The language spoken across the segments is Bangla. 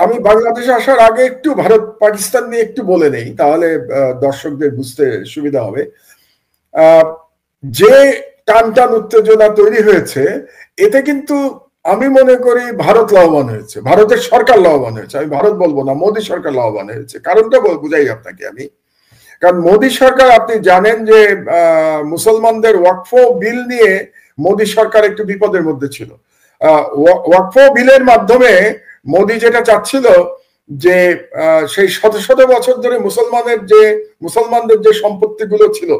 আমি বাংলাদেশে আসার আগে একটু ভারত পাকিস্তান নিয়ে একটু বলে নেই, তাহলে দর্শকদের বুঝতে সুবিধা হবে। যে টান টান উত্তেজনা তৈরি হয়েছে, এতে কিন্তু আমি মনে করি ভারত লাভবান হয়েছে, ভারতের সরকার লাভবান হয়েছে। আমি ভারত বলবো না, মোদী সরকার লাভবান হয়েছে। কারণটা বুঝাই আপনাকে আমি। কারণ মোদী সরকার, আপনি জানেন যে মুসলমানদের ওয়াকফ বিল নিয়ে মোদী সরকার একটু বিপদের মধ্যে ছিল। ওয়াকফ বিলের মাধ্যমে মোদী যেটা চাচ্ছিল যে সেই শত শত বছর ধরে মুসলমানদের যে সম্পত্তিগুলো ছিল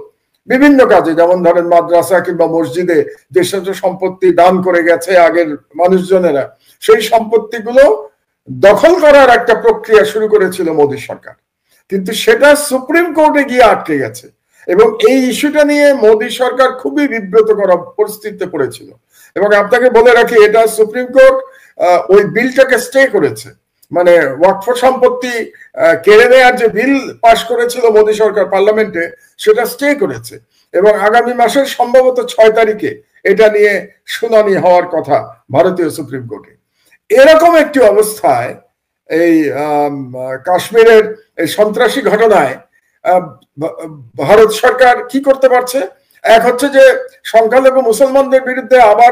বিভিন্ন কাজে, যেমন ধরেন মাদ্রাসা কিংবা মসজিদে যে সমস্ত সম্পত্তি দান করে গেছে আগের মানুষজনেরা, সেই সম্পত্তিগুলো দখল করার একটা প্রক্রিয়া শুরু করেছিল মোদী সরকার। কিন্তু সেটা সুপ্রিম কোর্টে গিয়ে আটকে গেছে এবং এই ইস্যুটা নিয়ে মোদী সরকার খুবই বিব্রত করা পরিস্থিতিতে পড়েছিল। এবং আপনাকে বলে রাখি, এটা সুপ্রিম কোর্ট ওই বিলটাকে স্টে করেছে, মানে ওয়াকফ সম্পত্তি কেড়ে নেওয়ার যে বিল পাশ করেছিল মোদী সরকার পার্লামেন্টে, সেটা স্টে করেছে এবং আগামী মাসের সম্ভবত 6 তারিখে এটা নিয়ে শুনানি হওয়ার কথা ভারতীয় সুপ্রিম কোর্টে। এরকম একটি অবস্থায় এই কাশ্মীরের এই সন্ত্রাসী ঘটনায় ভারত সরকার কি করতে পারছে? এক হচ্ছে যে সংখ্যালঘু মুসলমানদের বিরুদ্ধে আবার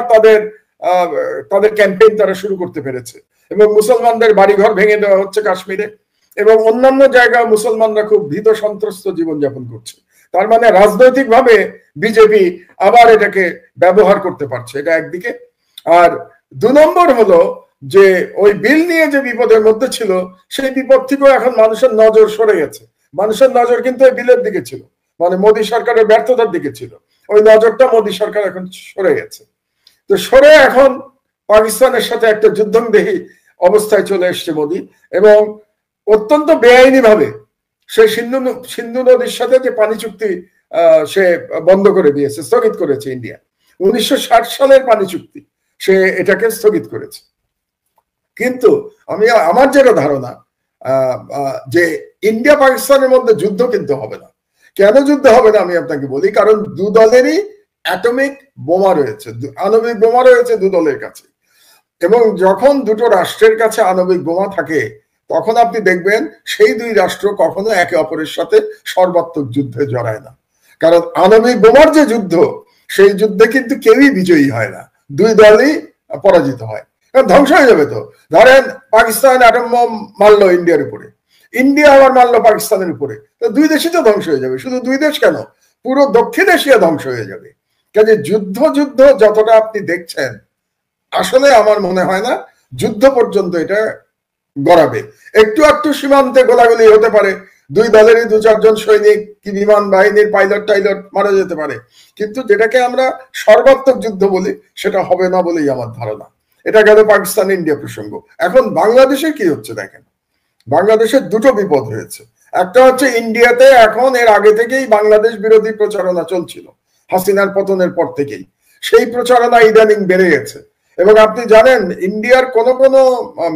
তাদের ক্যাম্পেইন তারা শুরু করতে পেরেছে এবং মুসলমানদের বাড়িঘর ভেঙে দেওয়া হচ্ছে কাশ্মীরে এবং অন্যান্য জায়গায় মুসলমানরা খুব ভীত সন্ত্রস্ত জীবনযাপন করছে। তার মানে রাজনৈতিকভাবে বিজেপি আবার এটাকে ব্যবহার করতে পারছে, এটা একদিকে। আর 2 নম্বর হলো যে ওই বিল নিয়ে যে বিপদের মধ্যে ছিল, সেই বিপদ থেকেও এখন মানুষের নজর সরে গেছে। মানুষের নজর কিন্তু এই বিলের দিকে ছিল, মানে মোদী সরকারের ব্যর্থতার দিকে ছিল। ওই নজরটা মোদী সরকার এখন সরে গেছে। তো সরে এখন পাকিস্তানের সাথে একটা যুদ্ধংদেহী অবস্থায় চলে এসছে মোদী এবং অত্যন্ত বেআইনি ভাবে সে সিন্ধু নদীর সাথে যে পানি চুক্তি সে বন্ধ করে দিয়েছে, স্থগিত করেছে ইন্ডিয়া। 1960 সালের পানি চুক্তি, সে এটাকে স্থগিত করেছে। কিন্তু আমার যেটা ধারণা যে ইন্ডিয়া পাকিস্তানের মধ্যে যুদ্ধ কিন্তু হবে না। কেন যুদ্ধ হবে না আমি আপনাকে বলি, কারণ 2 দলেরই অ্যাটমিক বোমা রয়েছে, আণবিক বোমা রয়েছে 2 দলের কাছে। এবং যখন দুটো রাষ্ট্রের কাছে আণবিক বোমা থাকে, তখন আপনি দেখবেন সেই 2 রাষ্ট্র কখনো একে অপরের সাথে সর্বাত্মক যুদ্ধে জড়ায় না। কারণ আণবিক বোমার যে যুদ্ধ, সেই যুদ্ধে কিন্তু কেউই বিজয়ী হয় না, 2 দলই পরাজিত হয়। ধ্বংস হয়ে যাবে। তো ধরেন পাকিস্তান অ্যাটম বোম মারলো ইন্ডিয়ার উপরে, ইন্ডিয়া আবার মারলো পাকিস্তানের উপরে, তো 2 দেশই তো ধ্বংস হয়ে যাবে। শুধু 2 দেশ কেন, পুরো দক্ষিণ এশিয়া ধ্বংস হয়ে যাবে। কাজে যুদ্ধ যতটা আপনি দেখছেন, আসলে আমার মনে হয় না যুদ্ধ পর্যন্ত এটা গড়াবে। একটু একটু সীমান্তে গোলাগুলি হতে পারে, 2 দলেরই 2-4 জন সৈনিক কি বিমান বাহিনীর পাইলট মারা যেতে পারে, কিন্তু যেটাকে আমরা সর্বাত্মক যুদ্ধ বলি সেটা হবে না বলেই আমার ধারণা। এটা গেল পাকিস্তান ইন্ডিয়া প্রসঙ্গ। এখন বাংলাদেশে কি হচ্ছে দেখেন, বাংলাদেশের 2টো বিপদ হয়েছে। একটা হচ্ছে ইন্ডিয়াতে এখন এর আগে থেকেই বাংলাদেশ বিরোধী প্রচারণা চলছিল, হাসিনার পতনের পর থেকেই সেই প্রচারণা ইদানিং বেড়ে গেছে। এবং আপনি জানেন ইন্ডিয়ার কোন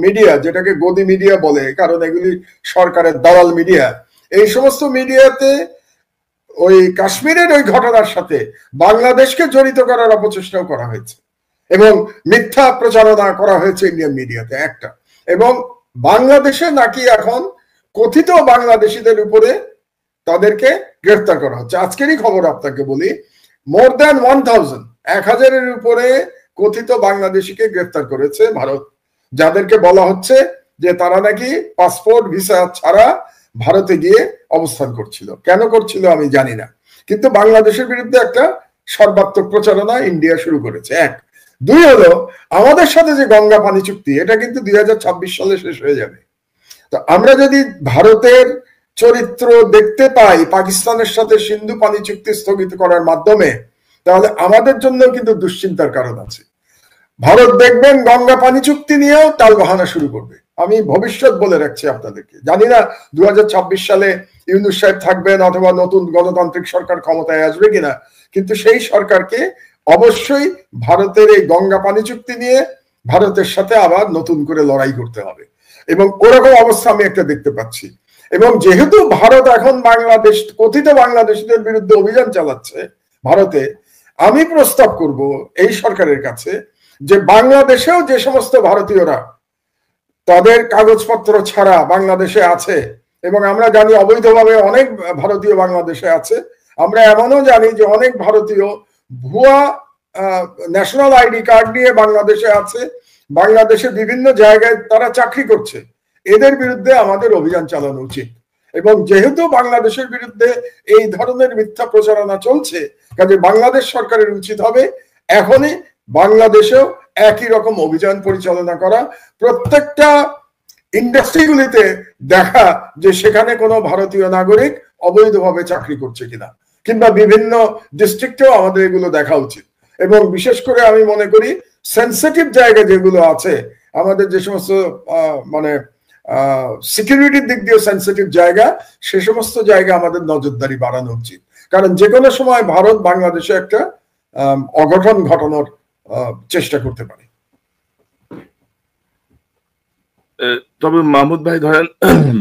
মিডিয়া, যেটাকে গদি মিডিয়া বলে কারণ এগুলি সরকারের দালাল মিডিয়া, এই সমস্ত মিডিয়াতে ওই কাশ্মীরের ওই ঘটনার সাথে বাংলাদেশকে জড়িত করার অপচেষ্টাও করা হয়েছে এবং মিথ্যা প্রচারণা করা হয়েছে ইন্ডিয়ান মিডিয়াতে একটা। এবং বাংলাদেশে নাকি এখন কথিত বাংলাদেশিদের উপরে তাদেরকে গ্রেফতার করা হচ্ছে। আজকেরই খবর আপনাকে বলি, মোর দ্যান 1000-এর উপরে কথিত বাংলাদেশিকে গ্রেফতার করেছে ভারত, যাদেরকে বলা হচ্ছে যে তারা নাকি পাসপোর্ট ভিসা ছাড়া ভারতে গিয়ে অবস্থান করছিল। কেন করছিল আমি জানি না, কিন্তু বাংলাদেশের বিরুদ্ধে একটা সর্বাত্মক প্রচারণা ইন্ডিয়া শুরু করেছে। 1, 2 হলো আমাদের সাথে যে গঙ্গা পানি চুক্তি, এটা কিন্তু 2026 সালে শেষ হয়ে যাবে। তো আমরা যদি ভারতের চরিত্র দেখতে পাই পাকিস্তানের সাথে সিন্ধু পানি চুক্তি স্থগিত করার মাধ্যমে, তাহলে আমাদের জন্য কিন্তু দুশ্চিন্তার কারণ আছে। ভারত দেখবেন গঙ্গা পানি চুক্তি নিয়েও টালবাহানা শুরু করবে। আমি ভবিষ্যৎ বলে রাখছি আপনাদেরকে, জানি না 2026 সালে ইউনূস সাহেব থাকবেন অথবা নতুন গণতান্ত্রিক সরকার ক্ষমতায় আসবে কিনা, কিন্তু সেই সরকারকে অবশ্যই ভারতের এই গঙ্গা পানি চুক্তি নিয়ে ভারতের সাথে আবার নতুন করে লড়াই করতে হবে এবং ওরকম অবস্থা আমি একটা দেখতে পাচ্ছি। এবং যেহেতু ভারত এখন কথিত বাংলাদেশিদের বিরুদ্ধে অভিযান চালাচ্ছে ভারতে, আমি প্রস্তাব করব এই সরকারের কাছে যে বাংলাদেশেও যে সমস্ত ভারতীয়রা তাদের কাগজপত্র ছাড়া বাংলাদেশে আছে, এবং আমরা জানি অবৈধভাবে অনেক ভারতীয় বাংলাদেশে আছে। আমরা এমনও জানি যে অনেক ভারতীয় ভুয়া ন্যাশনাল আইডি কার্ড নিয়ে বাংলাদেশে আছে, বাংলাদেশে বিভিন্ন জায়গায় তারা চাকরি করছে। এদের বিরুদ্ধে আমাদের অভিযান চালানো উচিত, এবং যেহেতু বাংলাদেশের বিরুদ্ধে এই ধরনের মিথ্যা প্রচারণা চলছে, কাজে বাংলাদেশ সরকারের উচিত হবে এখনই বাংলাদেশেও একই রকম অভিযান পরিচালনা করা, প্রত্যেকটা ইন্ডাস্ট্রিগুলিতে দেখা যে সেখানে কোনো ভারতীয় নাগরিক অবৈধভাবে চাকরি করছে কিনা, কিংবা বিভিন্ন ডিস্ট্রিক্টেও আমাদের এগুলো দেখা উচিত। এবং বিশেষ করে আমি মনে করি সেন্সিটিভ জায়গা যেগুলো আছে, আমাদের যে সমস্ত মানে সিকিউরিটির দিক দিয়ে সেন্সিটিভ জায়গা, সে সমস্ত জায়গা আমাদের নজরদারি বাড়ানো উচিত, কারণ যে কোনো সময় ভারত বাংলাদেশে একটা অঘটন ঘটানোর চেষ্টা করতে পারে। তবে মাহমুদ ভাই, ধরেন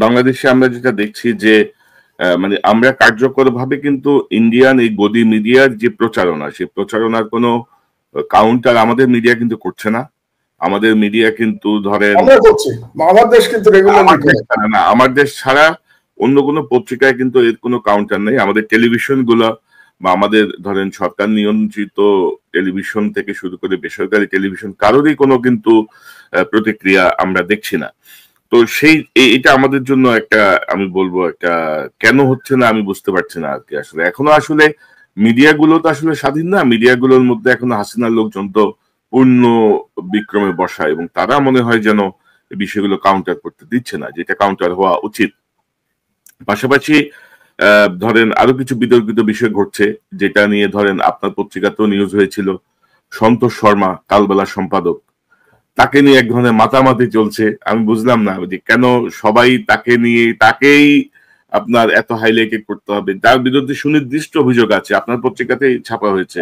বাংলাদেশে আমরা যেটা দেখছি যে মানে আমরা কার্যকরভাবে কিন্তু ইন্ডিয়ান এই গদি মিডিয়ার যে প্রচারণা, সেই প্রচারণার কোনো কাউন্টার আমাদের মিডিয়া কিন্তু করছে না। আমাদের মিডিয়া কিন্তু ধরেন আমার দেশ ছাড়া অন্য কোনো পত্রিকায় কিন্তু এর কোনো কাউন্টার নেই। আমাদের টেলিভিশন গুলো বা আমাদের ধরেন সরকার নিয়ন্ত্রিত টেলিভিশন থেকে শুরু করে বেসরকারি টেলিভিশন, কারোরই কোনো কিন্তু প্রতিক্রিয়া আমরা দেখছি না। তো সেই এটা আমাদের জন্য একটা, আমি বলবো একটা, কেন হচ্ছে না আমি বুঝতে পারছি না আর কি। আসলে এখনো আসলে মিডিয়াগুলো তো আসলে স্বাধীন না, মিডিয়াগুলোর মধ্যে এখনো হাসিনার লোকজন তো পূর্ণ বিক্রমে বসা, এবং তারা মনে হয় যেন এই বিষয়গুলো কাউন্টার করতে দিচ্ছে না, যেটা কাউন্টার হওয়া উচিত। পাশাপাশি ধরেন আরো কিছু বিতর্কিত বিষয় ঘটছে, যেটা নিয়ে ধরেন আপনার পত্রিকাতেও নিউজ হয়েছিল। সন্তোষ শর্মা, কালবেলা সম্পাদক, তাকে নিয়ে এক ধরনের মাতামাতি চলছে। আমি বুঝলাম না যে কেন সবাই তাকে নিয়ে, তাকেই আপনার এত হাইলাইটেড করতে হবে, যার বিরুদ্ধে সুনির্দিষ্ট অভিযোগ আছে। আপনার পত্রিকাতেই ছাপা হয়েছে,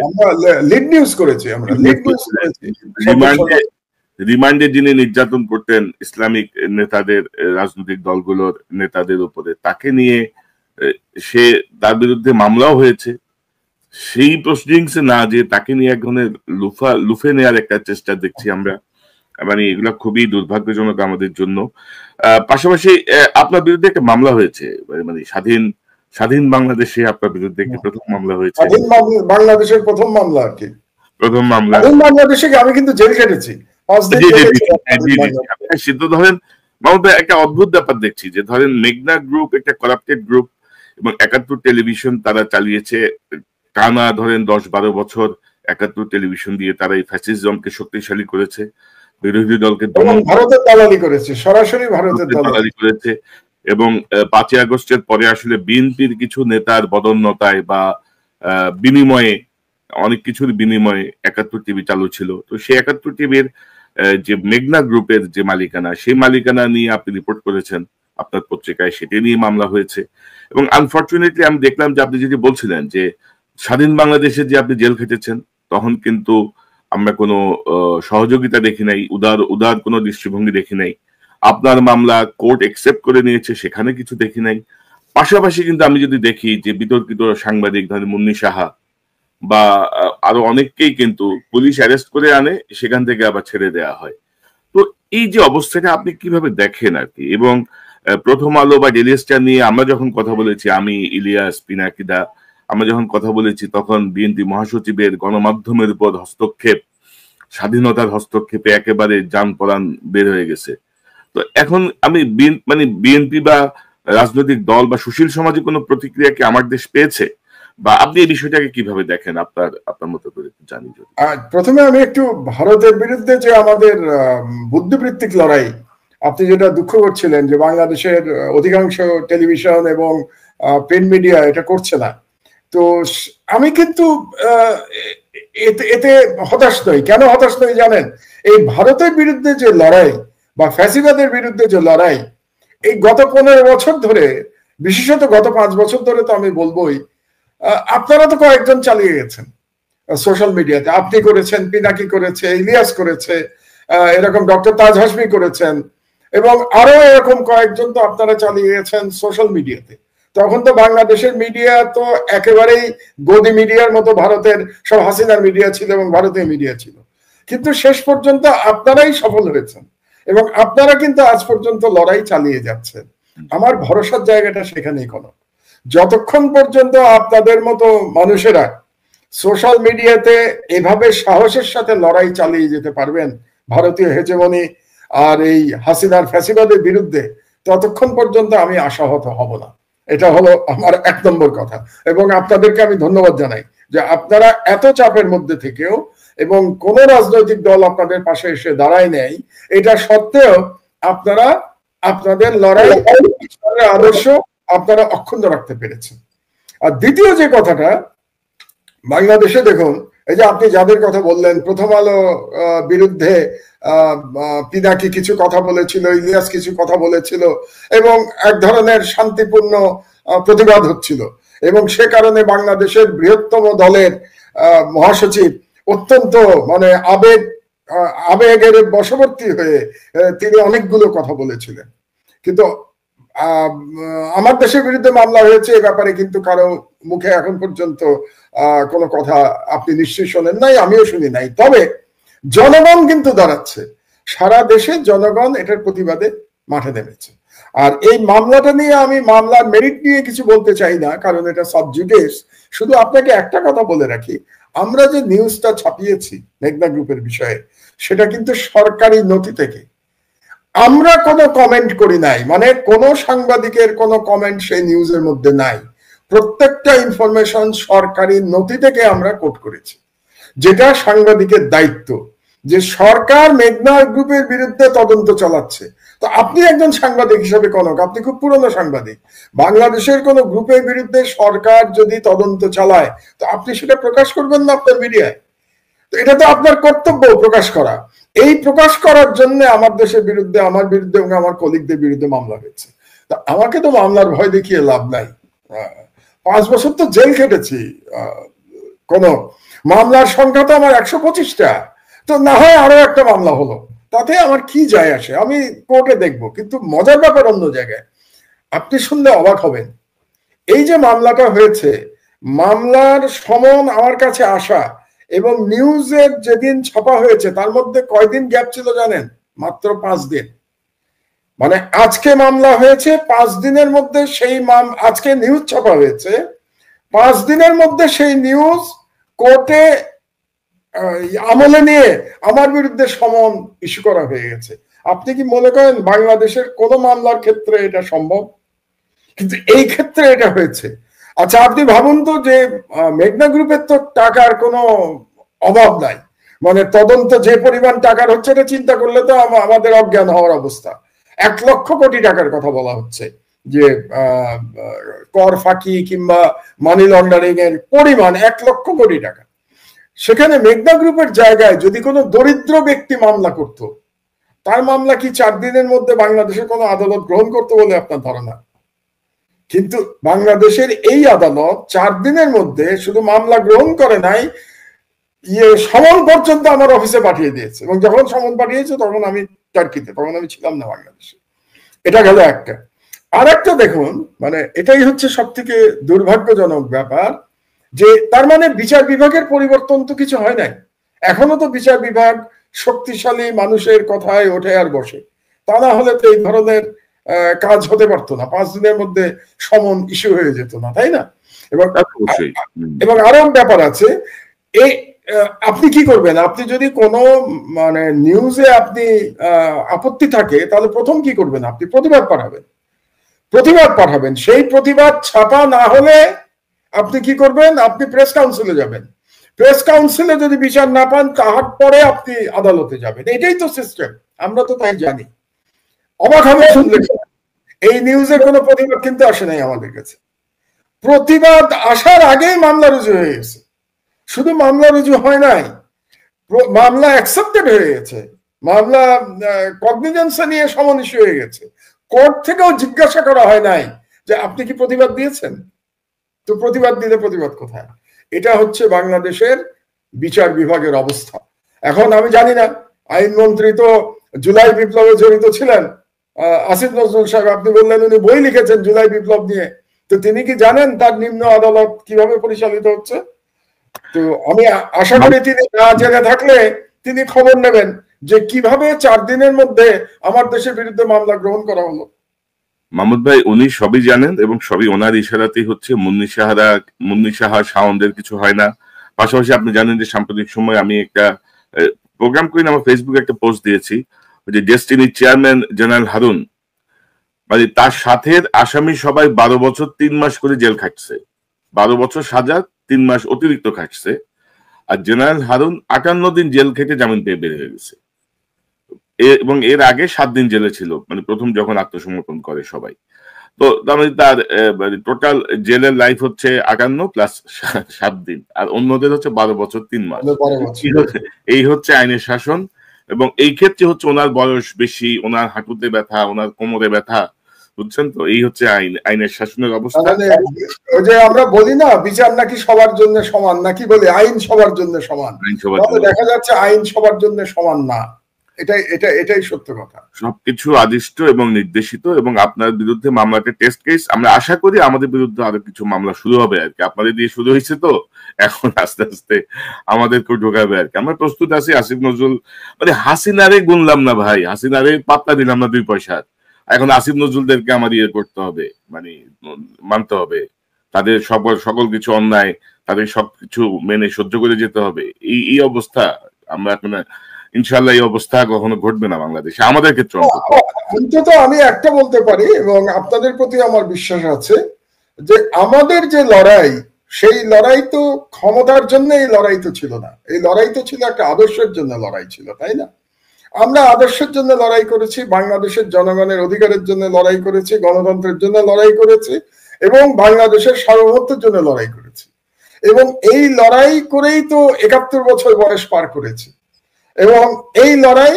রিমান্ডে যিনি নির্যাতন করতেন ইসলামিক নেতাদের, রাজনৈতিক দলগুলোর নেতাদের উপরে, তাকে নিয়ে তার বিরুদ্ধে মামলাও হয়েছে। সেই প্রসিডিংসে না যে তাকে নিয়ে এক ধরনের লুফে নেওয়ার একটা চেষ্টা দেখছি আমরা। মানে এগুলো খুবই দুর্ভাগ্যজনক আমাদের জন্য। পাশাপাশি আপনার বিরুদ্ধে একটা মামলা হয়েছে, মানে স্বাধীন বাংলাদেশে আপনার বিরুদ্ধে একটি প্রথম মামলা হয়েছে। বাংলাদেশের প্রথম মামলা আর কি, প্রথম মামলা বাংলাদেশে। আমি কিন্তু জেল খেটেছি। ধরেন মামুদ ভাই, একটা অদ্ভুত ব্যাপার দেখছি যে ধরেন মেঘনা গ্রুপ একটা করাপ্টেড গ্রুপ, এবং ৭১ টেলিভিশন তারা চালিয়েছে টানা ধরেন ১০-১২ বছর। ৭১ টেলিভিশন দিয়ে তারা এই ফ্যাসিজমকে শক্তিশালী করেছে, বিরোধী দলকে ভারতের দালালি করেছে, সরাসরি ভারতের দালালি করেছে। এবং ৫ই আগস্টের পরে আসলে বিএনপির কিছু নেতার বদন্যতায় বা বিনিময়ে, অনেক কিছুর বিনিময়ে ৭১ টিভি চালু ছিল। তো সেই ৭১ টিভির যে মেঘনা গ্রুপের যে মালিকানা, সেই মালিকানা নিয়ে আপনি রিপোর্ট করেছেন আপনার পত্রিকায়, সেটি নিয়ে মামলা হয়েছে। এবং আনফর্চুনেটলি আমি দেখলাম যে আপনি যেটি বলছিলেন যে স্বাধীন বাংলাদেশে যে আপনি জেল খেটেছেন, তখন কিন্তু আমরা কোনো সহযোগিতা দেখি নাই, উদার কোনো দৃষ্টিভঙ্গি দেখি নাই। আপনার মামলা কোর্ট একসেপ্ট করে নিয়েছে, সেখানে কিছু দেখি নাই। পাশাপাশি কিন্তু আমি যদি দেখি যে বিতর্কিত সাংবাদিক ধরেন মুন্নি সাহা বা আরো অনেককেই কিন্তু পুলিশ অ্যারেস্ট করে আনে, সেখান থেকে আবার ছেড়ে দেওয়া হয়। তো এই যে অবস্থাটা আপনি কিভাবে দেখেন আর কি? এবং প্রথম আলো বা ডেইলি স্টার নিয়ে আমরা যখন কথা বলেছি, আমি, ইলিয়াস, পিনাকিদা, আমরা যখন কথা বলেছি, তখন বিএনপি মহাসচিবের গণমাধ্যমের উপর হস্তক্ষেপ, স্বাধীনতার হস্তক্ষেপে একেবারে যান পরাণ বের হয়ে গেছে। তো এখন আমি মানে বিএনপি বা রাজনৈতিক দল বা সুশীল সমাজে কোনো প্রতিক্রিয়া কি আমার দেশ পেয়েছে, বা আপনি এই বিষয়টাকে কিভাবে দেখেন আপনার মতো করে জানি? প্রথমে আমি একটু ভারতের বিরুদ্ধে যে আমাদের বুদ্ধিবৃত্তিক লড়াই, আপনি যেটা দুঃখ করছিলেন যে বাংলাদেশের অধিকাংশ টেলিভিশন এবং প্রিন্ট মিডিয়া এটা করছে না, তো আমি কিন্তু এতে হতাশ নই। কেন হতাশ নই জানেন? এই ভারতের বিরুদ্ধে যে লড়াই বা ফ্যাসিবাদের বিরুদ্ধে যে লড়াই, এই গত ১৫ বছর ধরে, বিশেষত গত ৫ বছর ধরে তো আমি বলবোই, আপনারা তো কয়েকজন চালিয়ে গেছেন সোশ্যাল মিডিয়াতে। আপনি করেছেন, পিনাকি করেছে, ইলিয়াস করেছে, এরকম ডক্টর তাজ হাশমি করেছেন, এবং আরো এরকম কয়েকজন তো আপনারা চালিয়ে গেছেন সোশ্যাল মিডিয়াতে। তখন তো বাংলাদেশের মিডিয়া তো একেবারেই গদি মিডিয়ার মতো ভারতের সব হাসিনার মিডিয়া ছিল এবং ভারতীয় মিডিয়া ছিল। কিন্তু শেষ পর্যন্ত আপনারাই সফল হয়েছেন। এবং আপনারা কিন্তু আজ পর্যন্ত লড়াই চালিয়ে যাচ্ছেন। আমার ভরসার জায়গাটা সেখানেই কোনো, যতক্ষণ পর্যন্ত আপনাদের মতো মানুষেরা সোশ্যাল মিডিয়াতে এভাবে সাহসের সাথে লড়াই চালিয়ে যেতে পারবেন ভারতীয় হেজেমনি আর এই হাসিনার ফ্যাসিবাদের বিরুদ্ধে, ততক্ষণ পর্যন্ত আমি আশাহত হব না। এটা হলো আমার 1 নম্বর কথা। এবং আপনাদেরকে আমি ধন্যবাদ জানাই যে আপনারা এত চাপের মধ্যে থেকেও এবং কোন রাজনৈতিক দল আপনাদের পাশে এসে দাঁড়ায় নেই, এটা সত্ত্বেও আপনারা আপনাদের লড়াই আদর্শ আপনারা অক্ষুণ্ণ রাখতে পেরেছেন। আর দ্বিতীয় যে কথাটা, বাংলাদেশে দেখুন, এই যে আপনি যাদের কথা বললেন, প্রথম আলো বিরুদ্ধে পিনাকি কিছু কথা বলেছিল, ইলিয়াস কিছু কথা বলেছিল এবং এক ধরনের শান্তিপূর্ণ প্রতিবাদ হচ্ছিল, এবং সে কারণে বাংলাদেশের বৃহত্তম দলের মহাসচিব অত্যন্ত মানে আবেগের বশবর্তী হয়ে তিনি অনেকগুলো কথা বলেছিলেন। কিন্তু আমার দেশের বিরুদ্ধে মামলা হয়েছে এ ব্যাপারে কিন্তু কারো মুখে এখন পর্যন্ত কোনো কথা আপনি নিশ্চয়ই শোনেন নাই, আমিও শুনি নাই। তবে জনগণ কিন্তু দাঁড়াচ্ছে, সারা দেশে জনগণ এটার প্রতিবাদে মাঠে নেমেছে। আর এই মামলাটা নিয়ে আমি মামলার মেরিট নিয়ে কিছু বলতে চাই না, কারণ এটা সাব জুডিস। শুধু আপনাকে একটা কথা বলে রাখি, আমরা যে নিউজটা ছাপিয়েছি মেঘনা গ্রুপের বিষয়ে, সেটা কিন্তু সরকারি নথি থেকে, আমরা কোনো কমেন্ট করি নাই, মানে কোনো সাংবাদিকের কোনো কমেন্ট সেই নিউজের মধ্যে নাই। প্রত্যেকটা ইনফরমেশন সরকারি নথি থেকে আমরা কোট করেছি, যেটা সাংবাদিকের দায়িত্ব। যে সরকার মেঘনা গ্রুপের বিরুদ্ধে তদন্ত চালাচ্ছে, তো আপনি একজন সাংবাদিক হিসেবে কনক, আপনি খুব পুরনো সাংবাদিক, বাংলাদেশের কোন গ্রুপের বিরুদ্ধে সরকার যদি তদন্ত চালায়, তো আপনি সেটা প্রকাশ করবেন না আপনার মিডিয়ায়? তো এটা তো আপনার কর্তব্য প্রকাশ করা। এই প্রকাশ করার জন্য আমার দেশের বিরুদ্ধে, আমার বিরুদ্ধে এবং আমার কলিগদের বিরুদ্ধে মামলা হয়েছে। তা আমাকে তো মামলার ভয় দেখিয়ে লাভ নাই। 5 বছর তো জেল খেটেছি, কোন মামলার সংখ্যা তো আমার 125টা, তো না হয় আরো একটা মামলা হলো, তাতে আমার কি যায় আসে, আমি কোর্টে দেখবো। কিন্তু মজার ব্যাপার অন্য জায়গায়, আপনি শুনলে অবাক হবেন। এই যে মামলাটা হয়েছে, মামলার সমন আমার কাছে আসা এবং নিউজের যেদিন ছাপা হয়েছে তার মধ্যে কয়দিন গ্যাপ ছিল জানেন? মাত্র 5 দিন। মানে আজকে মামলা হয়েছে, 5 দিনের মধ্যে সেই আজকে নিউজ ছাপা হয়েছে, 5 দিনের মধ্যে সেই নিউজ কোর্টে আমলে নিয়ে আমার বিরুদ্ধে সমন ইস্যু করা হয়ে গেছে। আপনি কি মনে করেন বাংলাদেশের কোন মামলার ক্ষেত্রে এটা সম্ভব? কিন্তু এই ক্ষেত্রে এটা হয়েছে। আচ্ছা, আপনি ভাবুন তো যে মেঘনা গ্রুপের তো টাকার কোনো অভাব নাই, মানে তদন্ত যে পরিমাণ টাকার হচ্ছে এটা চিন্তা করলে তো আমাদের অজ্ঞান হওয়ার অবস্থা। 1 লক্ষ কোটি টাকার কথা বলা হচ্ছে, যে কর ফাঁকি কিংবা মানি লন্ডারিং এর পরিমাণ 1 লক্ষ কোটি টাকা। সেখানে মেঘনা গ্রুপের জায়গায় যদি কোনো দরিদ্র ব্যক্তি মামলা করত, তার মামলা কি 4 দিনের মধ্যে বাংলাদেশের কোনো আদালত গ্রহণ করতে বলে আপনার ধারণা? কিন্তু বাংলাদেশের এই আদালত 4 দিনের মধ্যে শুধু মামলা গ্রহণ করে নাই, সমন পর্যন্ত আমার অফিসে পাঠিয়ে দিয়েছে। এবং যখন সমন পাঠিয়েছে তখন আমি টার্কিতে, তখন আমি ছিলাম না বাংলাদেশে। এটা গেল একটা। আর একটা দেখুন, মানে এটাই হচ্ছে সব থেকে দুর্ভাগ্যজনক ব্যাপার, যে তার মানে বিচার বিভাগের পরিবর্তন তো কিছু হয় নাই। এখনো তো বিচার বিভাগ শক্তিশালী মানুষের কথায় ওঠে আর বসে, তা না হলে তো এই ধরনের কাজ হতে পারতো না, 5 দিনের মধ্যে সমন ইস্যু হয়ে যেত না, তাই না? এবং আরো ব্যাপার আছে, এই আপনি কি করবেন? আপনি যদি কোনো মানে নিউজে আপনি আপত্তি থাকে, তাহলে প্রথম কি করবেন? আপনি প্রতিবাদ পাঠাবেন। সেই প্রতিবাদ ছাপা না হলে আপনি কি করবেন? আপনি প্রেস কাউন্সিলে যাবেন। প্রেস কাউন্সিলে যদি বিচার না পান, তাহার পরে আপনি আদালতে যাবেন। এটাই তো সিস্টেম, আমরা তো তাই জানি। অবাক হবে শুনলে, এই নিউজের কোনো প্রতিবাদ কিন্তু আসে নাই আমাদের কাছে। প্রতিবাদ আসার আগেই মামলা রুজু হয়ে গেছে। শুধু মামলা রুজু হয় নাই, মামলা অ্যাকসেপ্টেড হয়ে গেছে, মামলা কগনিজেন্সে নিয়ে সমন ইস্যু হয়ে গেছে। কোর্ট থেকেও জিজ্ঞাসা করা হয় নাই যে আপনি কি প্রতিবাদ দিয়েছেন? তো প্রতিবাদ দিলে প্রতিবাদ কোথায়? এটা হচ্ছে বাংলাদেশের বিচার বিভাগের অবস্থা। এখন আমি জানি না, আইনমন্ত্রী তো জুলাই বিপ্লবে জড়িত ছিলেন, আসিফ নজরুল সাহেব, আপনি বললেন উনি বই লিখেছেন জুলাই বিপ্লব নিয়ে, তো তিনি কি জানেন তার নিম্ন আদালত কিভাবে পরিচালিত হচ্ছে? তো আমি আশা করি তিনি না জেনে থাকলে তিনি খবর নেবেন যে কিভাবে 4 দিনের মধ্যে আমার দেশের বিরুদ্ধে মামলা গ্রহণ করা হলো। মাহমুদ ভাই উনি সবই জানেন এবং সবই ওনার ইশারাতেই হচ্ছে। মুন্নি সাহা শাওনদের কিছু হয় না। পাশাপাশি আপনি জানেন যে সাম্প্রতিক সময় আমি একটা প্রোগ্রাম করি, আমার ফেসবুকে একটা পোস্ট দিয়েছি, যে ডেস্টিনি চেয়ারম্যান জেনারেল হারুন, মানে তার সাথে আসামি সবাই 12 বছর 3 মাস করে জেল খাটছে, 12 বছর সাজা 3 মাস অতিরিক্ত খাটছে। আর জেনারেল হারুন 58 দিন জেল খেটে জামিন পেয়ে বের হয়ে গেছে, এবং এর আগে 7 দিন জেলে ছিল, মানে প্রথম যখন আত্মসমর্পণ করে সবাই। তো তার টোটাল জেলের লাইফ হচ্ছে 58 প্লাস 7 দিন, আর অন্যদের হচ্ছে 12 বছর 3 মাস। এই হচ্ছে আইনের শাসন। এবং এই ক্ষেত্রে হচ্ছে ওনার বয়স বেশি, ওনার হাঁটুতে ব্যথা, ওনার কোমরে ব্যথা, বুঝছেন তো? এই হচ্ছে আইনের শাসনের অবস্থা। ওই যে আমরা বলি না, বিচার নাকি সবার জন্য সমান, নাকি বলি আইন সবার জন্য সমান, দেখা যাচ্ছে আইন সবার জন্য সমান না। এটাই সত্য কথা। সবকিছু আদিষ্ট এবং নির্দেশিত, এবং আপনার বিরুদ্ধে মামলাটা টেস্ট কেস। আমরা আশা করি আমাদের বিরুদ্ধে আরো কিছু মামলা শুরু হবে আর কি। আপনাদের দিয়ে শুরু হয়েছে, তো এখন আস্তে আস্তে আমাদেরকেও ঢোকাবে আর কি। আমরা প্রস্তুত আছি। আসিফ নজরুল, মানে হাসিনারে গুনলাম না ভাই, হাসিনারে পাত্তা দিলাম না 2 পয়সার। এখন আসিফ নজরুলদেরকে আমার করতে হবে, মানে মানতে হবে তাদের সকল কিছু অন্যায়, তাদের সবকিছু মেনে সহ্য করে যেতে হবে। এই অবস্থা আমরা এখন, ইনশাল্লাহ এই অবস্থা কখনো ঘটবে না বাংলাদেশে, আমাদের ক্ষেত্রে অন্তত। আমি একটা বলতে পারি, এবং আপনাদের প্রতি আমার বিশ্বাস আছে, যে আমাদের যে লড়াই, সেই লড়াই তো ক্ষমতার জন্য এই লড়াই তো ছিল না, এই লড়াই তো ছিল একটা আদর্শের জন্য লড়াই ছিল, তাই না? আমরা আদর্শের জন্য লড়াই করেছি, বাংলাদেশের জনগণের অধিকারের জন্য লড়াই করেছি, গণতন্ত্রের জন্য লড়াই করেছি, এবং বাংলাদেশের সার্বভৌমত্বের জন্য লড়াই করেছি। এবং এই লড়াই করেই তো 71 বছর বয়স পার করেছি। এবং এই লড়াই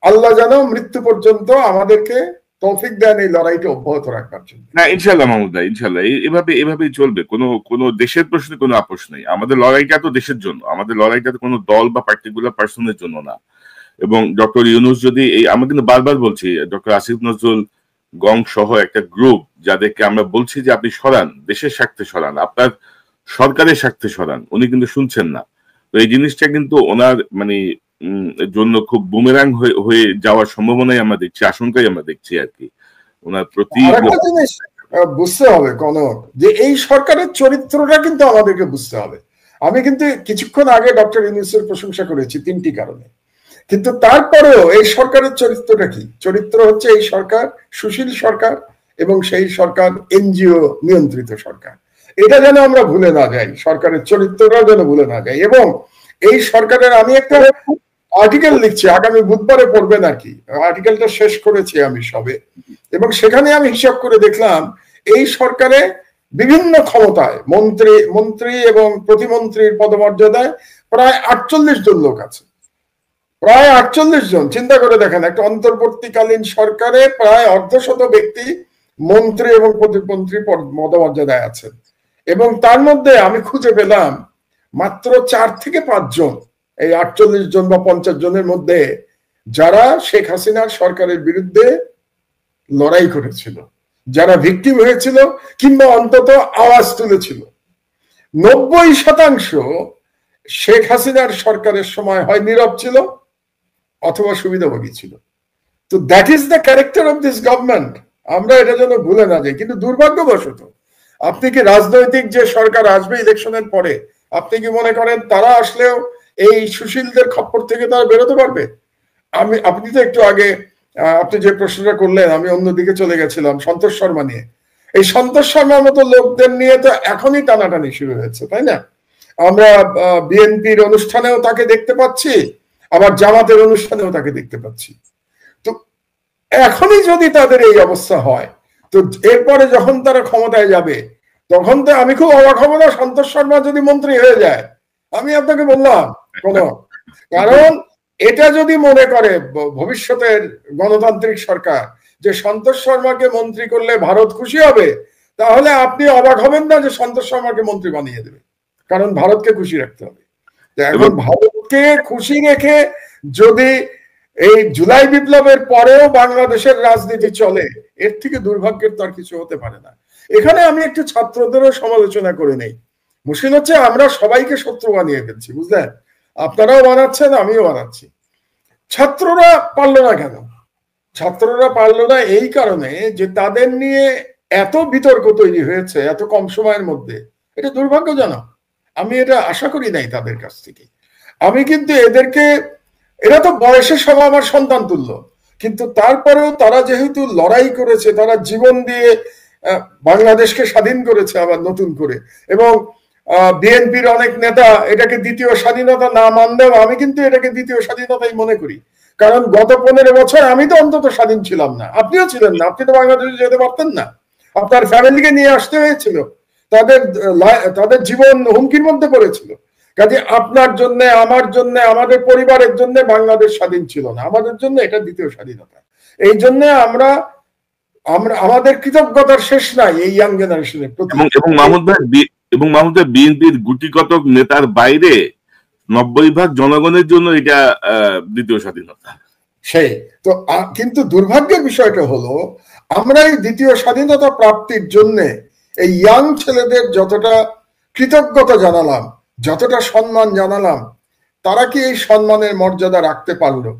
আল্লাহ যেন মৃত্যু পর্যন্ত আমাদেরকে তৌফিক দেন এই লড়াইকে অব্যাহত রাখার জন্য। না, ইনশাল্লাহ মাহমুদ ভাই, ইনশাল্লাহ এভাবেই চলবে। কোনো দেশের প্রশ্নে কোনো আপোষ নেই। আমাদের লড়াইটা তো দেশের জন্য, আমাদের লড়াইটা তো কোনো দল বা পার্টিকুলার পার্সনের জন্য না। এবং ডক্টর ইউনূস যদি আমরা কিন্তু বারবার বলছি, ডক্টর আসিফ নজরুল গং সহ একটা গ্রুপ, যাদেরকে আমরা বলছি যে আপনি সরান, দেশের স্বার্থে সরান, আপনার সরকারের স্বার্থে সরান, উনি কিন্তু শুনছেন না। তো এই জিনিসটা কিন্তু ওনার মানে জন্য খুব বুমেরাং হয়ে যাওয়ার সম্ভাবনাই আমরা দেখছি, আশঙ্কাই আমরা দেখছি আর কি ওনার প্রতি। বুঝতে হবে কনক, যে এই সরকারের চরিত্রটা কিন্তু আমাদেরকে বুঝতে হবে। আমি কিন্তু কিছুক্ষণ আগে ডক্টর ইউনূসের প্রশংসা করেছি 3টি কারণে, কিন্তু তারপরেও এই সরকারের চরিত্রটা কি? চরিত্র হচ্ছে এই সরকার সুশীল সরকার, এবং সেই সরকার এনজিও নিয়ন্ত্রিত সরকার। এটা যেন আমরা ভুলে না যাই, সরকারের চরিত্রটা যেন ভুলে না যাই। এবং এই সরকারের, আমি একটা আর্টিকেল লিখছি, আগামী বুধবারে পড়বেন আর কি, আর্টিকেলটা শেষ করেছি আমি সবে, এবং সেখানে আমি হিসাব করে দেখলাম এই সরকারে বিভিন্ন ক্ষমতায় মন্ত্রী এবং প্রতিমন্ত্রীর পদমর্যাদায় প্রায় 48 জন লোক আছে, প্রায় 48 জন। চিন্তা করে দেখেন, একটা অন্তর্বর্তীকালীন সরকারে প্রায় 1/2 ব্যক্তি মন্ত্রী এবং প্রতিমন্ত্রী পদমর্যাদায় আছেন। এবং তার মধ্যে আমি খুঁজে পেলাম মাত্র 4 থেকে 5 জন, এই 48 জন বা 50 জনের মধ্যে, যারা শেখ হাসিনার সরকারের বিরুদ্ধে লড়াই করেছিল, যারা ভিকটিম হয়েছিল, কিংবা অন্তত আওয়াজ তুলেছিল। 90% শেখ হাসিনার সরকারের সময় হয় নীরব ছিল অথবা সুবিধাভোগী ছিল। তো that is the character of this government. আমরা এটা যেন ভুলে না যাই। কিন্তু দুর্ভাগ্যবশত, আপনি কি রাজনৈতিক যে সরকার আসবে ইলেকশনের পরে, আপনি কি মনে করেন তারা আসলেও এই সুশীলদের খপ্পর থেকে তারা বেরোতে পারবে? আপনি তো একটু আগে আপনি যে প্রশ্নটা করলেন, আমি অন্যদিকে চলে গেছিলাম সন্তোষ শর্মা নিয়ে। এই সন্তোষ শর্মার মতো লোকদের নিয়ে তো এখনই টানাটানি শুরু হয়েছে, তাই না? আমরা বিএনপির অনুষ্ঠানেও তাকে দেখতে পাচ্ছি, আবার জামাতের অনুষ্ঠানেও তাকে দেখতে পাচ্ছি। তো এখনই যদি তাদের এই অবস্থা হয়, তো এরপরে যখন তারা ক্ষমতায় যাবে, তখন তো আমি খুব অবাক হব না সন্তোষ শর্মা যদি মন্ত্রী হয়ে যায়। আমি আপনাকে বললাম কারণ এটা যদি মনে করে ভবিষ্যতের গণতান্ত্রিক সরকার যে সন্তোষ শর্মাকে মন্ত্রী করলে ভারত খুশি হবে, তাহলে আপনি অবাক হবেন না যে সন্তোষ শর্মাকে মন্ত্রী বানিয়ে দেবে, কারণ ভারতকে খুশি রাখতে হবে। এখন ভারতকে খুশি রেখে যদি এই জুলাই বিপ্লবের পরেও বাংলাদেশের রাজনীতি চলে, এর থেকে দুর্ভাগ্যের তো আর কিছু হতে পারে না। এখানে আমি একটু ছাত্রদেরও সমালোচনা করে নেই। মুশকিল হচ্ছে আমরা সবাইকে শত্রু বানিয়ে ফেলছি, বুঝলেন? আপনারাও বানাচ্ছেন, আমিও বানাচ্ছি। ছাত্ররা পারল না কেন? ছাত্ররা পারল না এই কারণে যে তাদের নিয়ে এত বিতর্ক তৈরি হয়েছে এত কম সময়ের মধ্যে। এটা দুর্ভাগ্যজনক। আমি এটা আশা করি নাই তাদের কাছ থেকে। আমি কিন্তু এদেরকে, এরা তো বয়সের সব আমার সন্তান তুল্য, কিন্তু তারপরেও তারা যেহেতু লড়াই করেছে, তারা জীবন দিয়ে বাংলাদেশকে স্বাধীন করেছে আবার নতুন করে, এবং বিএনপির অনেক নেতা এটাকে দ্বিতীয় স্বাধীনতা না মানলেও আমি কিন্তু এটাকে দ্বিতীয় স্বাধীনতাই মনে করি। কারণ গত 15 বছর আমি তো অন্তত স্বাধীন ছিলাম না, আপনিও ছিলেন না, আপনি তো বাংলাদেশে যেতে পারতেন না, আপনার ফ্যামিলিকে নিয়ে আসতে হয়েছিল, তাদের তাদের জীবন হুমকির মধ্যে পড়েছিল। কাজে আপনার জন্য, আমার জন্য, আমাদের পরিবারের জন্য বাংলাদেশ স্বাধীন ছিল না, আমাদের জন্য এটা দ্বিতীয় স্বাধীনতা। এই জন্য আমরা আমাদের কৃতজ্ঞতার শেষ নাই এই ইয়াং জেনারেশনের প্রতি। এবং মাহমুদ ভাই বিএনপির গুটিকতক নেতার বাইরে 90% জনগণের জন্য এটা দ্বিতীয় স্বাধীনতা। সেই তো, কিন্তু দুর্ভাগ্যের বিষয়টা হলো আমরা এই দ্বিতীয় স্বাধীনতা প্রাপ্তির জন্য এই ইয়াং ছেলেদের যতটা কৃতজ্ঞতা জানালাম, যতটা সম্মান জানালাম, তারা কি এই সম্মানের মর্যাদা রাখতে পারলো?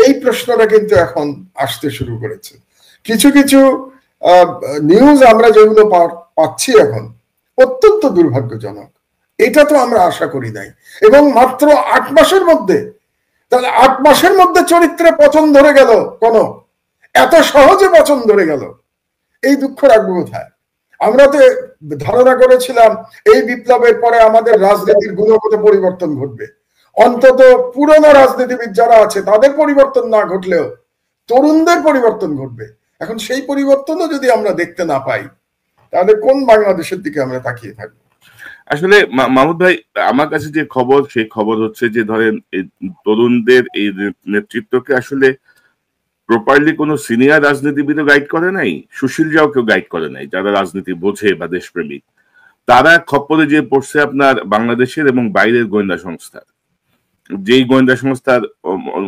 এই প্রশ্নটা কিন্তু এখন আসতে শুরু করেছে। কিছু কিছু নিউজ আমরা যেগুলো পাচ্ছি এখন অত্যন্ত দুর্ভাগ্যজনক। এটা তো আমরা আশা করি নাই। এবং মাত্র 8 মাসের মধ্যে, তাহলে 8 মাসের মধ্যে চরিত্রে পচন ধরে গেল, কোন এত সহজে পচন ধরে গেল, এই দুঃখ রাখবো কোথায়? আমরা তো ধারণা করেছিলাম এই বিপ্লবের পরে আমাদের রাজনীতির গুণগত পরিবর্তন ঘটবে, অন্তত পুরনো রাজনীতিবিদ যারা আছে তাদের পরিবর্তন না ঘটলেও তরুণদের পরিবর্তন ঘটবে। এখন সেই পরিবর্তনও যদি আমরা দেখতে না পাই, তাহলে কোন বাংলাদেশের দিকে আমরা তাকিয়ে থাকবো? আসলে মাহমুদ ভাই, আমার কাছে যে খবর, সেই খবর হচ্ছে যে ধরেন তরুণদের এই নেতৃত্বকে আসলে প্রপারলি কোনো সিনিয়র রাজনীতিবিদও গাইড করে নাই, সুশীল যাও কেউ গাইড করে নাই, যারা রাজনীতি বোঝে বা দেশপ্রেমিক। তারা খপ্পরে যে পড়ছে আপনার বাংলাদেশের এবং বাইরের গোয়েন্দা সংস্থার, যেই গোয়েন্দা সংস্থার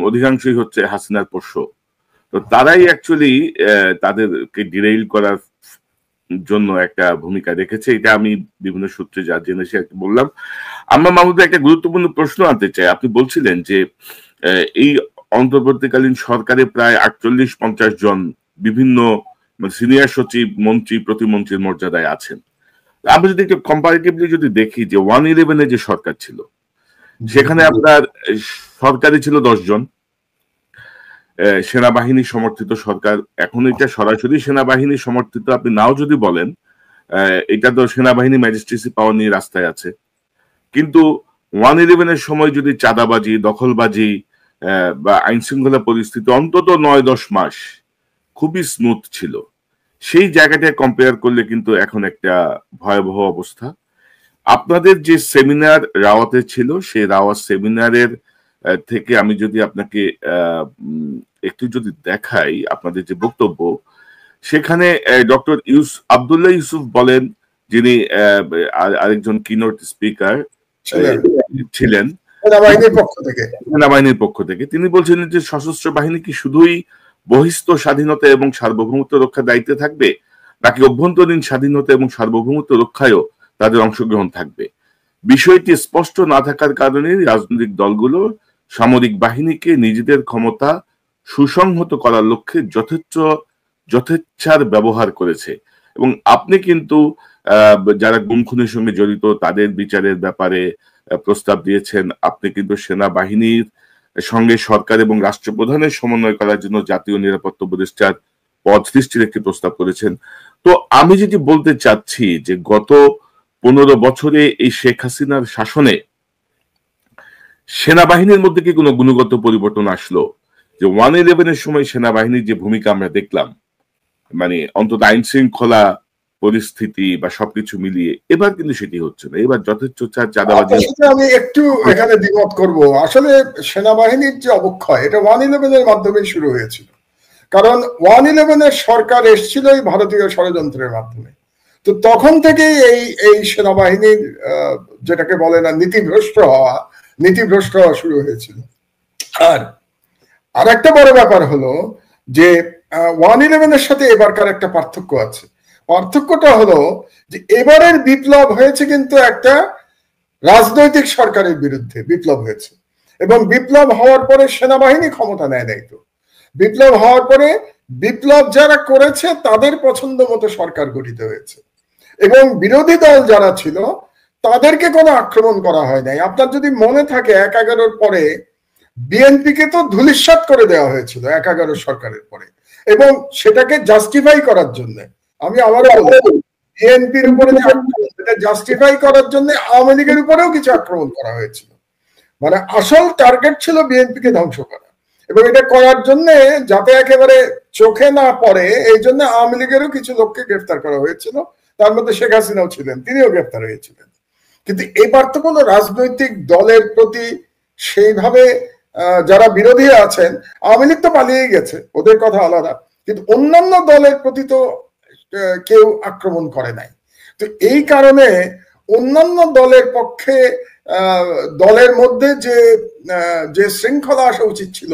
অধিকাংশই হচ্ছে হাসিনার পোষ্য। তো তারাই অ্যাকচুয়ালি তাদেরকে ডিরেইল করার জন্য একটা ভূমিকা রেখেছে। এটা আমি বিভিন্ন সূত্রে যা জেনেছি বললাম। আমরা মাহমুদ একটা গুরুত্বপূর্ণ প্রশ্ন আনতে চাই। আপনি বলছিলেন যে এই অন্তর্বর্তীকালীন সরকারে প্রায় 48-50 জন বিভিন্ন সিনিয়র সচিব, মন্ত্রী, প্রতিমন্ত্রীর মর্যাদায় আছেন। আমরা যদি একটু কম্পারেটিভলি যদি দেখি যে 111-এ যে সরকার ছিল, সেখানে আপনার সরকারি ছিল 10 জন, সেনাবাহিনী সমর্থিত সরকার। এখন এটা সরাসরি সেনাবাহিনী সমর্থিত আপনি নাও যদি বলেন, এটা তো সেনাবাহিনী ম্যাজিস্ট্রেসি পাওয়ার নিয়ে রাস্তায় আছে। কিন্তু 111-এর সময় যদি চাঁদাবাজি, দখলবাজি বা আইন শৃঙ্খলা পরিস্থিতি অন্তত 9-10 মাস খুবই স্মুথ ছিল, সেই জায়গাটায় কম্পেয়ার করলে কিন্তু এখন একটা ভয়াবহ অবস্থা। আপনাদের যে সেমিনার রাওয়াতে ছিল, সেই রাওয়াত সেমিনারের থেকে আমি যদি আপনাকে একটু যদি দেখাই আপনাদের যে বক্তব্য, সেখানে ডক্টর আব্দুল্লাহ ইউসুফ বলেন, যিনি আরেকজন কিনোট স্পিকার ছিলেন সেনাবাহিনীর পক্ষ থেকে, তিনি বলছিলেন যে সশস্ত্র বাহিনী কি শুধুই বহিস্থ স্বাধীনতা এবং সার্বভৌমত্ব রক্ষার দায়িত্বে থাকবে, নাকি অভ্যন্তরীণ স্বাধীনতা এবং সার্বভৌমত্ব রক্ষায়ও তাদের অংশগ্রহণ থাকবে? বিষয়টি স্পষ্ট না থাকার কারণে রাজনৈতিক দলগুলো সামরিক বাহিনীকে নিজেদের ক্ষমতা সুসংহত করার লক্ষ্যে যথেচ্ছার ব্যবহার করেছে। এবং আপনি কিন্তু যারা গুম খুনের সঙ্গে জড়িত তাদের বিচারের ব্যাপারে প্রস্তাব দিয়েছেন। আপনি কিন্তু সেনাবাহিনীর সঙ্গে সরকার এবং রাষ্ট্রপ্রধানের সমন্বয় করার জন্য জাতীয় নিরাপত্তা উপদেষ্টার পদ সৃষ্টির একটি প্রস্তাব করেছেন। তো আমি যেটি বলতে চাচ্ছি যে গত 15 বছরে এই শেখ হাসিনার শাসনে সেনাবাহিনীর মধ্যে কি কোনো গুণগত পরিবর্তন আসলো? যে 111-এর সময় সেনাবাহিনীর যে ভূমিকা আমরা দেখলাম, মানে অন্তত আইন শৃঙ্খলা পরিস্থিতি বা সবকিছু মিলিয়ে, এবার কিন্তু সেটি হচ্ছে না। এবার যথেচ্ছ চাঁদাবাজি। আমি একটু এখানে দ্বিমত করব। আসলে সেনাবাহিনীর যে অবক্ষয়, এটা 111-এর মাধ্যমে শুরু হয়েছিল। কারণ 111-এর সরকার এসেছিল এই ভারতীয় ষড়যন্ত্রের মাধ্যমে। তো তখন থেকেই এই সেনাবাহিনীর যেটাকে বলে না নীতিভ্রষ্ট হওয়া শুরু হয়েছিল। আর একটা বড় ব্যাপার হলো যে 111-এর সাথে এবারকার একটা পার্থক্য আছে। পার্থক্যটা হলো যে এবারের বিপ্লব হয়েছে কিন্তু একটা রাজনৈতিক সরকারের বিরুদ্ধে বিপ্লব হয়েছে, এবং বিপ্লব হওয়ার পরে সেনাবাহিনী ক্ষমতা নেয় নাই তো। বিপ্লব হওয়ার পরে বিপ্লব যারা করেছে তাদের পছন্দ মতো সরকার গঠিত হয়েছে, এবং বিরোধী দল যারা ছিল তাদেরকে কোনো আক্রমণ করা হয় নাই। আপনার যদি মনে থাকে ১/১১-র পরে বিএনপিকে তো ধূলিসাৎ করে দেওয়া হয়েছিল ১/১১ সরকারের পরে, এবং সেটাকে জাস্টিফাই করার জন্য, আমি আবারও বলবো, বিএনপির উপরে জাস্টিফাই করার জন্য আওয়ামী লীগের উপরেও কিছু আক্রমণ করা হয়েছিল। মানে আসল টার্গেট ছিল বিএনপিকে ধ্বংস করা, এবং এটা করার জন্য যাতে একেবারে চোখে না পড়ে এই জন্য আওয়ামী লীগেরও কিছু লোককে গ্রেফতার করা হয়েছিল, তার মধ্যে শেখ হাসিনাও ছিলেন, তিনিও গ্রেফতার হয়েছিলেন। কিন্তু এবার তো কোনো রাজনৈতিক দলের প্রতি সেইভাবে যারা বিরোধী আছেন, আওয়ামী লীগ তো পালিয়ে গেছে, ওদের কথা আলাদা, কিন্তু অন্যান্য দলের প্রতি তো কেউ আক্রমণ করে নাই। তো এই কারণে অন্যান্য দলের পক্ষে দলের মধ্যে যে শৃঙ্খলা আসা উচিত ছিল,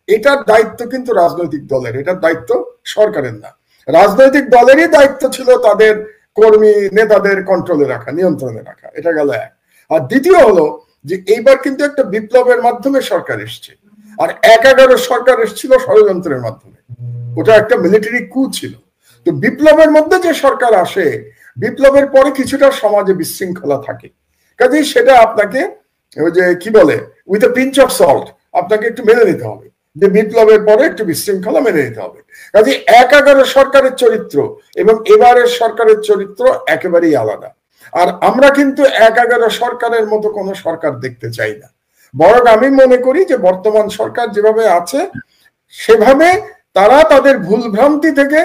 এটার দায়িত্ব কিন্তু রাজনৈতিক দলের, এটার দায়িত্ব সরকারের না। রাজনৈতিক দলেরই দায়িত্ব ছিল তাদের কর্মী নেতাদের কন্ট্রোলে রাখা, নিয়ন্ত্রণে রাখা। এটা গেল এক। আর দ্বিতীয় হলো যে এইবার কিন্তু একটা বিপ্লবের মাধ্যমে সরকার এসছে, আর ১/১১ সরকার এসেছিল ষড়যন্ত্রের মাধ্যমে, ওটা একটা মিলিটারি কু ছিল। তো বিপ্লবের মধ্যে যে সরকার আসে, বিপ্লবের পরে কিছুটা সমাজে বিশৃঙ্খলা থাকে, কাজেই সেটা আপনাকে ওই যে কি বলে with a pinch of salt আপনাকে একটু মেনে নিতে হবে, যে বিপ্লবের পরে একটু বিশৃঙ্খলা মেনে নিতে হবে। কাজে ১/১১ সরকারের চরিত্র এবং এবারের সরকারের চরিত্র একেবারেই আলাদা। আর আমরা কিন্তু ১/১১ সরকারের মতো কোনো সরকার দেখতে চাই না, বরং আমি মনে করি যে বর্তমান সরকার যেভাবে আছে সেভাবে তারা তাদের ভুলভ্রান্তি থেকে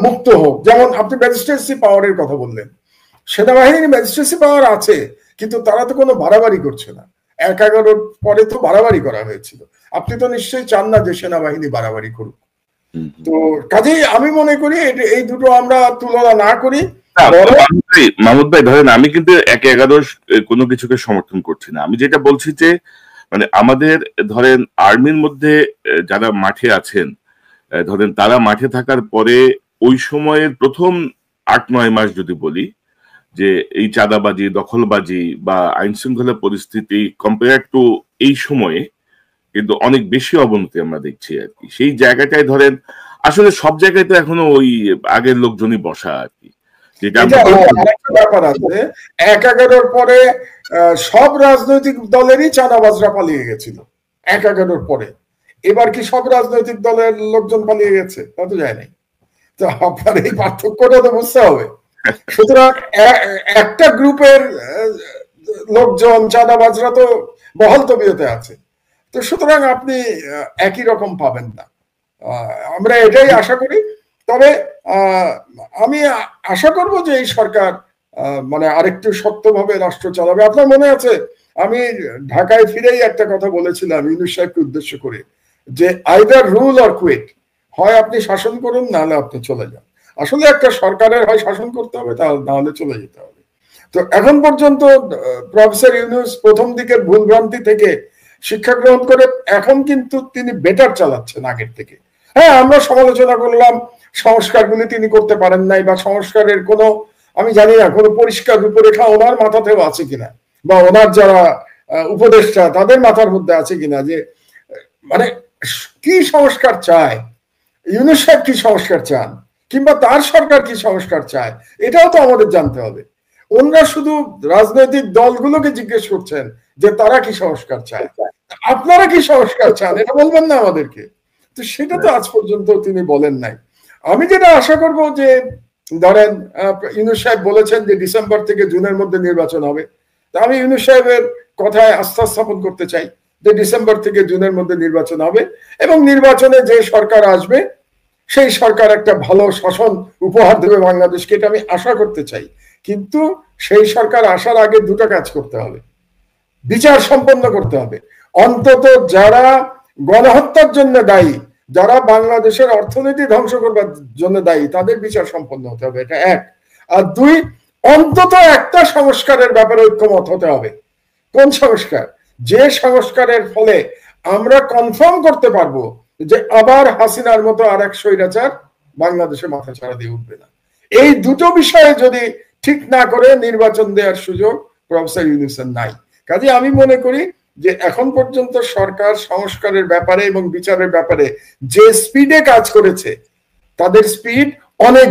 মুক্ত হোক। যেমন আপনি ম্যাজিস্ট্রেসি পাওয়ারের কথা বললেন, সেনাবাহিনীর ম্যাজিস্ট্রেসি পাওয়ার আছে, কিন্তু তারা তো কোনো বাড়াবাড়ি করছে না। ১/১১ পরে তো বাড়াবাড়ি করা হয়েছিল, আপনি তো নিশ্চয়ই চান না যে সেনাবাহিনী বাড়াবাড়ি করুক। তো কাজেই আমি মনে করি এই দুটো আমরা তুলনা না করি। মাহমুদ ভাই ধরেন আমি কিন্তু ১/১১ কোনো কিছুকে সমর্থন করছি না। আমি যেটা বলছি যে মানে আমাদের ধরেন আর্মির মধ্যে যারা মাঠে আছেন, ধরেন তারা মাঠে থাকার পরে ওই সময়ের প্রথম ৮-৯ মাস যদি বলি যে এই চাঁদাবাজি, দখলবাজি বা আইন শৃঙ্খলা পরিস্থিতি কম্পেয়ার টু এই সময়ে কিন্তু অনেক বেশি অবনতি আমরা দেখছি আর কি। সেই জায়গাটায় ধরেন আসলে সব জায়গায় তো এখনো ওই আগের লোকজনই বসা আর কি। ব্যাপার আছে, ১/১১ পরে সব রাজনৈতিক দলেরই চাঁদাবাজরা পালিয়ে গেছিল ১/১১ পরে। এবার কি সব রাজনৈতিক দলের লোকজন পালিয়ে গেছে? তা তো যায় নাই। তো আপনার এই পার্থক্যটা তো বুঝতে হবে। সুতরাং একটা গ্রুপের লোকজন চাঁদাবাজরা তো বহাল তবিয়তে আছে, তো সুতরাং আপনি একই রকম পাবেন না, আমরা এটাই আশা করি। তবে আমি আশা করব যে এই সরকার মানে আরেকটু শক্তভাবে রাষ্ট্র চালাবে। আপনার মনে আছে আমি ঢাকায় ফিরেই একটা কথা বলেছিলাম ইউনূস সাহেবকে উদ্দেশ্য করে, যে আইদার রুল অর কুইট, হয় আপনি শাসন করুন নাহলে আপনি চলে যান। আসলে একটা সরকারের হয় শাসন করতে হবে, নাহলে চলে যেতে হবে। তো এখন পর্যন্ত প্রফেসর ইউনূস প্রথম দিকের ভুলভ্রান্তি থেকে শিক্ষা গ্রহণ করে এখন কিন্তু তিনি বেটার চালাচ্ছেন আগের থেকে। হ্যাঁ, আমরা সমালোচনা করলাম সংস্কারগুলি তিনি করতে পারেন নাই, বা সংস্কারের কোনো আমি জানি না কোনো পরিষ্কার রূপরেখা ওনার মাথাতেও আছে কিনা, বা ওনার যারা উপদেষ্টা তাদের মাথার মধ্যে আছে কিনা, যে মানে কি সংস্কার চায় ইউনূস সাহেব, কি সংস্কার চান, কিংবা তার সরকার কি সংস্কার চায়, এটাও তো আমাদের জানতে হবে। ওনারা শুধু রাজনৈতিক দলগুলোকে জিজ্ঞেস করছেন যে তারা কি সংস্কার চায়, আপনারা কি সংস্কার চান এটা বলবেন না আমাদেরকে? তো সেটা তো আজ পর্যন্ত তিনি বলেন নাই। আমি যেটা আশা করব যে ধরেন ইউনূস সাহেব বলেছেন যে ডিসেম্বর থেকে জুনের মধ্যে নির্বাচন হবে, তা আমি ইউনূস সাহেবের কথায় আস্থা স্থাপন করতে চাই যে ডিসেম্বর থেকে জুনের মধ্যে নির্বাচন হবে, এবং নির্বাচনে যে সরকার আসবে সেই সরকার একটা ভালো শাসন উপহার দেবে বাংলাদেশকে, এটা আমি আশা করতে চাই। কিন্তু সেই সরকার আসার আগে দুটো কাজ করতে হবে, বিচার সম্পন্ন করতে হবে। অন্তত যারা গণহত্যার জন্য দায়ী, যারা বাংলাদেশের অর্থনীতি ধ্বংস করবার জন্য দায়ী, তাদের বিচার সম্পন্ন হতে হবে, এটা এক। আর দুই, অন্তত একটা সংস্কারের ব্যাপারে ঐক্যমত হতে হবে। কোন সংস্কার? যে সংস্কারের ফলে আমরা কনফার্ম করতে পারবো যে আবার হাসিনার মতো আর এক স্বৈরাচার বাংলাদেশে মাথা ছাড়া দিয়ে উঠবে না। এই দুটো বিষয়ে যদি ঠিক না করে নির্বাচন দেওয়ার সুযোগ প্রফেসর ইউনূসের নাই। কাজে আমি মনে করি যে এখন পর্যন্ত সরকার সংস্কারের ব্যাপারে এবং বিচারের ব্যাপারে যে স্পিডে কাজ করেছে তাদের স্পিড অনেক